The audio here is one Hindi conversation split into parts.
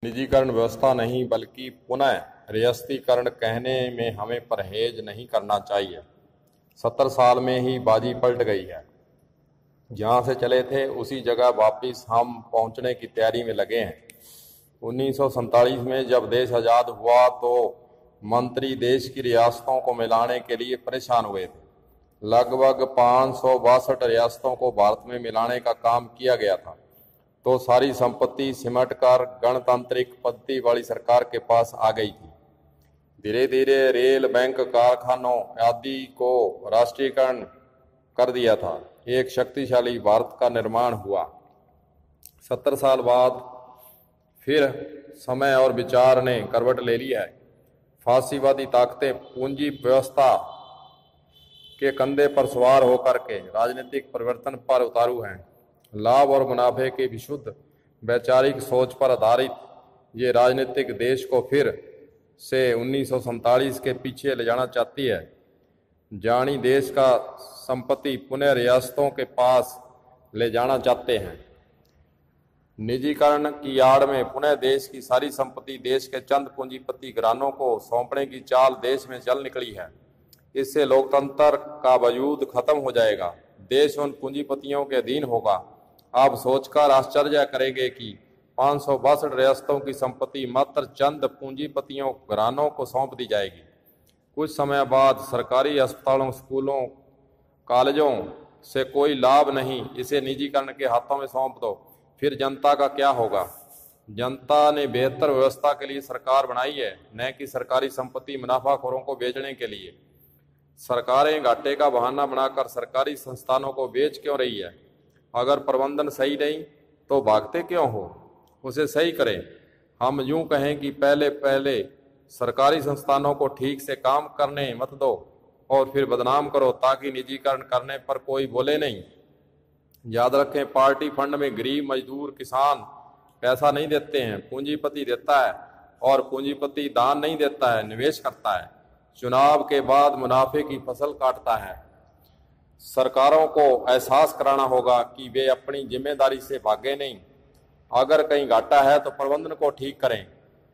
निजीकरण व्यवस्था नहीं बल्कि पुनः रियासतीकरण कहने में हमें परहेज नहीं करना चाहिए। 70 साल में ही बाजी पलट गई है। जहां से चले थे उसी जगह वापिस हम पहुंचने की तैयारी में लगे हैं। 1947 में जब देश आज़ाद हुआ तो मंत्री देश की रियासतों को मिलाने के लिए परेशान हुए थे। लगभग 562 रियासतों को भारत में मिलाने का काम किया गया था, तो सारी संपत्ति सिमट कर गणतांत्रिक पद्धति वाली सरकार के पास आ गई थी। धीरे धीरे रेल, बैंक, कारखानों आदि को राष्ट्रीयकरण कर दिया था। एक शक्तिशाली भारत का निर्माण हुआ। 70 साल बाद फिर समय और विचार ने करवट ले लिया है। फांसीवादी ताकतें पूंजी व्यवस्था के कंधे पर सवार होकर के राजनीतिक परिवर्तन पर उतारू हैं। लाभ और मुनाफे की विशुद्ध वैचारिक सोच पर आधारित ये राजनीतिक देश को फिर से 1947 के पीछे ले जाना चाहती है। जानी देश का संपत्ति पुनः रियासतों के पास ले जाना चाहते हैं। निजीकरण की आड़ में पुनः देश की सारी संपत्ति देश के चंद पूंजीपति घरानों को सौंपने की चाल देश में चल निकली है। इससे लोकतंत्र का वजूद खत्म हो जाएगा। देश उन पूंजीपतियों के अधीन होगा। आप सोचकर आश्चर्य करेंगे कि 562 रियासतों की संपत्ति मात्र चंद पूंजीपतियों घरानों को सौंप दी जाएगी। कुछ समय बाद सरकारी अस्पतालों, स्कूलों, कॉलेजों से कोई लाभ नहीं, इसे निजीकरण के हाथों में सौंप दो। फिर जनता का क्या होगा? जनता ने बेहतर व्यवस्था के लिए सरकार बनाई है, न कि सरकारी संपत्ति मुनाफाखोरों को बेचने के लिए। सरकारें घाटे का बहाना बनाकर सरकारी संस्थानों को बेच क्यों रही है? अगर प्रबंधन सही नहीं तो भागते क्यों हो? उसे सही करें। हम यूं कहें कि पहले सरकारी संस्थानों को ठीक से काम करने मत दो और फिर बदनाम करो, ताकि निजीकरण करने पर कोई बोले नहीं। याद रखें, पार्टी फंड में गरीब, मजदूर, किसान पैसा नहीं देते हैं, पूंजीपति देता है। और पूंजीपति दान नहीं देता है, निवेश करता है। चुनाव के बाद मुनाफे की फसल काटता है। सरकारों को एहसास कराना होगा कि वे अपनी जिम्मेदारी से भागे नहीं। अगर कहीं घाटा है तो प्रबंधन को ठीक करें।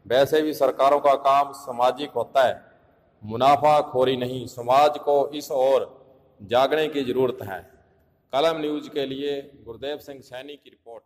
वैसे भी सरकारों का काम सामाजिक होता है, मुनाफाखोरी नहीं। समाज को इस ओर जागने की जरूरत है। कलम न्यूज के लिए गुरदेव सिंह सैनी की रिपोर्ट।